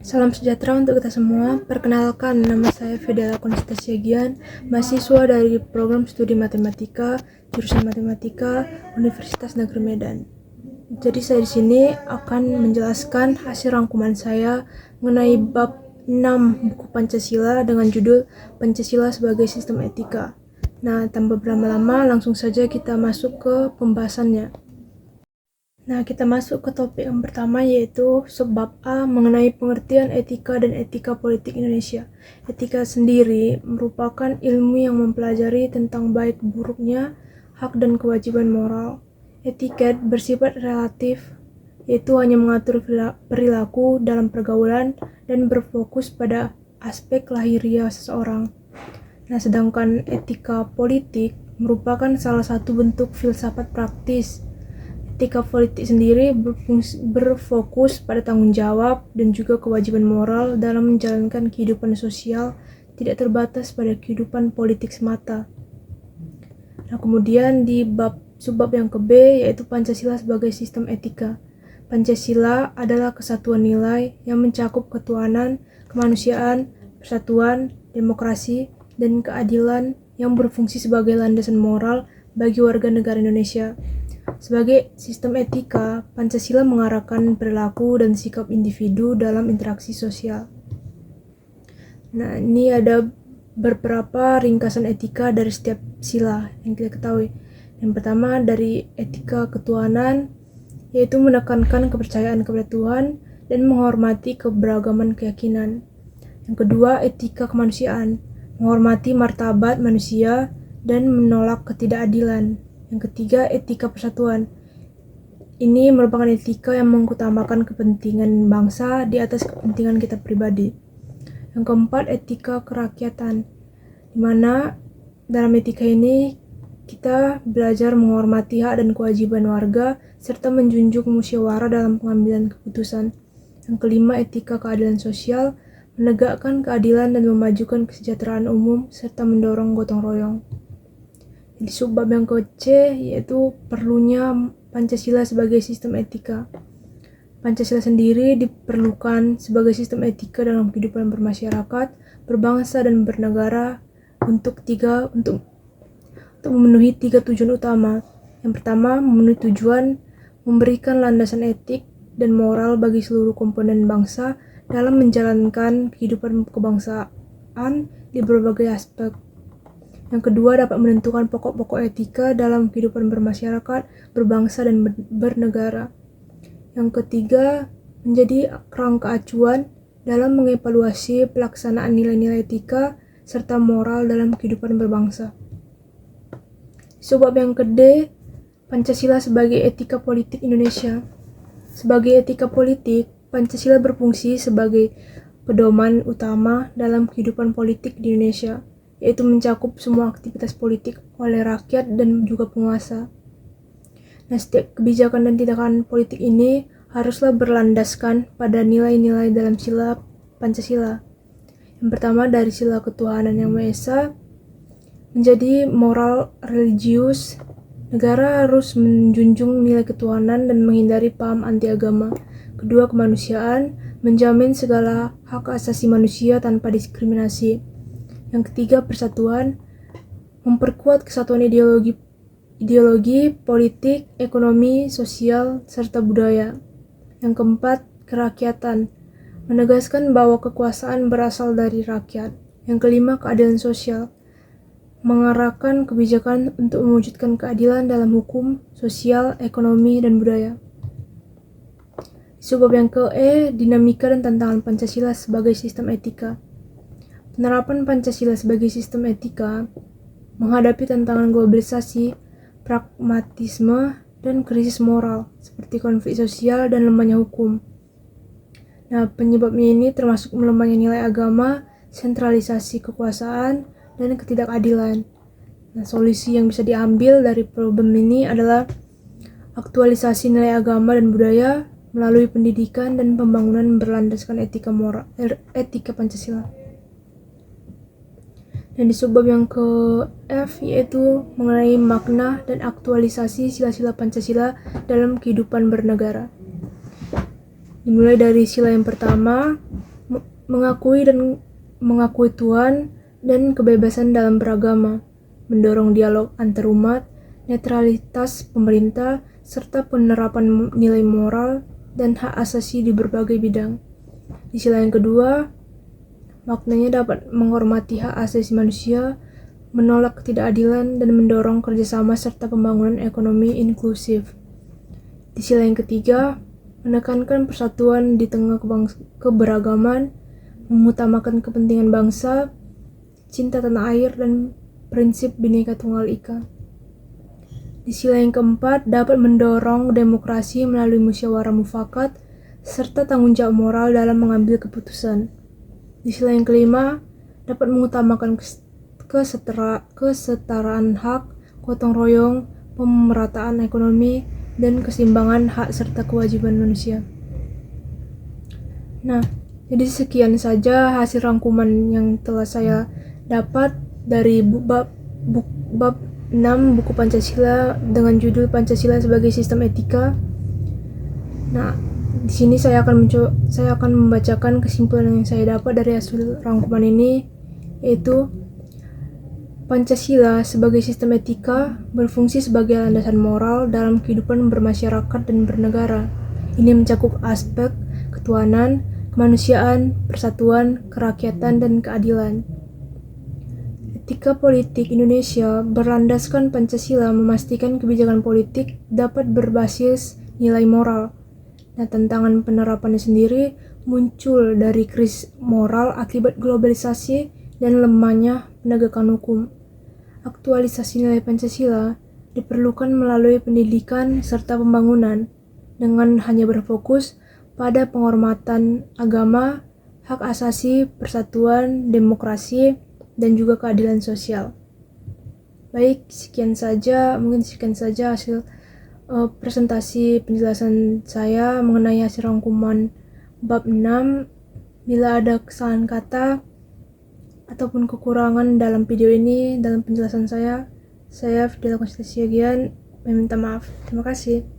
Salam sejahtera untuk kita semua. Perkenalkan, nama saya Fidela Konstasiagian, mahasiswa dari program studi matematika, jurusan matematika, Universitas Negeri Medan. Jadi saya di sini akan menjelaskan hasil rangkuman saya mengenai bab 6 buku Pancasila dengan judul Pancasila sebagai Sistem Etika. Nah, tanpa berlama-lama langsung saja kita masuk ke pembahasannya. Nah, kita masuk ke topik yang pertama, yaitu subbab A mengenai pengertian etika dan etika politik Indonesia. Etika sendiri merupakan ilmu yang mempelajari tentang baik buruknya hak dan kewajiban moral. Etiket bersifat relatif, yaitu hanya mengatur perilaku dalam pergaulan dan berfokus pada aspek lahiriah seseorang. Nah, sedangkan etika politik merupakan salah satu bentuk filsafat praktis. Etika politik sendiri berfokus pada tanggung jawab dan juga kewajiban moral dalam menjalankan kehidupan sosial, tidak terbatas pada kehidupan politik semata. Nah, kemudian di subbab yang ke B, yaitu Pancasila sebagai sistem etika. Pancasila adalah kesatuan nilai yang mencakup ketuhanan, kemanusiaan, persatuan, demokrasi, dan keadilan yang berfungsi sebagai landasan moral bagi warga negara Indonesia. Sebagai sistem etika, Pancasila mengarahkan perilaku dan sikap individu dalam interaksi sosial. Nah, ini ada beberapa ringkasan etika dari setiap sila yang kita ketahui. Yang pertama dari etika ketuhanan, yaitu menekankan kepercayaan kepada Tuhan dan menghormati keberagaman keyakinan. Yang kedua, etika kemanusiaan, menghormati martabat manusia dan menolak ketidakadilan. Yang ketiga, etika persatuan. Ini merupakan etika yang mengutamakan kepentingan bangsa di atas kepentingan kita pribadi. Yang keempat, etika kerakyatan, di mana dalam etika ini kita belajar menghormati hak dan kewajiban warga serta menjunjung musyawarah dalam pengambilan keputusan. Yang kelima, etika keadilan sosial, menegakkan keadilan dan memajukan kesejahteraan umum serta mendorong gotong royong. Di subbab yang ke C, yaitu perlunya Pancasila sebagai sistem etika. Pancasila sendiri diperlukan sebagai sistem etika dalam kehidupan bermasyarakat, berbangsa dan bernegara untuk memenuhi tiga tujuan utama. Yang pertama, memenuhi tujuan memberikan landasan etik dan moral bagi seluruh komponen bangsa dalam menjalankan kehidupan kebangsaan di berbagai aspek. Yang kedua, dapat menentukan pokok-pokok etika dalam kehidupan bermasyarakat, berbangsa, dan bernegara. Yang ketiga, menjadi kerangka acuan dalam mengevaluasi pelaksanaan nilai-nilai etika serta moral dalam kehidupan berbangsa. Subbab yang ke D, Pancasila sebagai etika politik Indonesia. Sebagai etika politik, Pancasila berfungsi sebagai pedoman utama dalam kehidupan politik di Indonesia, yaitu mencakup semua aktivitas politik oleh rakyat dan juga penguasa. Nah, setiap kebijakan dan tindakan politik ini haruslah berlandaskan pada nilai-nilai dalam sila Pancasila. Yang pertama, dari sila ketuhanan yang Maha Esa, menjadi moral religius, negara harus menjunjung nilai ketuhanan dan menghindari paham anti agama. Kedua, kemanusiaan, menjamin segala hak asasi manusia tanpa diskriminasi. Yang ketiga, persatuan, memperkuat kesatuan ideologi, politik, ekonomi, sosial, serta budaya. Yang keempat, kerakyatan, menegaskan bahwa kekuasaan berasal dari rakyat. Yang kelima, keadilan sosial, mengarahkan kebijakan untuk mewujudkan keadilan dalam hukum, sosial, ekonomi, dan budaya. Subbab yang ke E, dinamika dan tantangan Pancasila sebagai sistem etika. Penerapan Pancasila sebagai sistem etika menghadapi tantangan globalisasi, pragmatisme, dan krisis moral seperti konflik sosial dan lemahnya hukum. Nah, penyebabnya ini termasuk melemahnya nilai agama, sentralisasi kekuasaan, dan ketidakadilan. Nah, solusi yang bisa diambil dari problem ini adalah aktualisasi nilai agama dan budaya melalui pendidikan dan pembangunan berlandaskan etika Pancasila. Dan di subbab yang ke F, yaitu mengenai makna dan aktualisasi sila-sila Pancasila dalam kehidupan bernegara. Dimulai dari sila yang pertama, mengakui Tuhan dan kebebasan dalam beragama, mendorong dialog antarumat, netralitas pemerintah, serta penerapan nilai moral dan hak asasi di berbagai bidang. Di sisi lain kedua, maknanya dapat menghormati hak asasi manusia, menolak ketidakadilan, dan mendorong kerjasama serta pembangunan ekonomi inklusif. Di sisi lain ketiga, menekankan persatuan di tengah keberagaman, mengutamakan kepentingan bangsa, cinta tanah air, dan prinsip Bhinneka Tunggal Ika. Di sisi lain keempat, dapat mendorong demokrasi melalui musyawarah mufakat, serta tanggung jawab moral dalam mengambil keputusan. Di sisi lain kelima, dapat mengutamakan kesetaraan hak, gotong royong, pemerataan ekonomi, dan keseimbangan hak serta kewajiban manusia. Nah, jadi sekian saja hasil rangkuman yang telah saya dapat dari bab 6 buku Pancasila dengan judul Pancasila sebagai Sistem Etika. Nah, di sini saya akan membacakan kesimpulan yang saya dapat dari hasil rangkuman ini, yaitu Pancasila sebagai sistem etika berfungsi sebagai landasan moral dalam kehidupan bermasyarakat dan bernegara. Ini mencakup aspek ketuhanan, kemanusiaan, persatuan, kerakyatan, dan keadilan. Etika politik Indonesia berlandaskan Pancasila memastikan kebijakan politik dapat berbasis nilai moral. Nah, tantangan penerapannya sendiri muncul dari krisis moral akibat globalisasi dan lemahnya penegakan hukum. Aktualisasi nilai Pancasila diperlukan melalui pendidikan serta pembangunan dengan hanya berfokus pada penghormatan agama, hak asasi, persatuan, demokrasi, dan juga keadilan sosial. Baik, mungkin sekian saja hasil presentasi penjelasan saya mengenai hasil rangkuman bab 6. Bila ada kesalahan kata ataupun kekurangan dalam video ini, dalam penjelasan saya Fidela Konstantio Siagian meminta maaf. Terima kasih.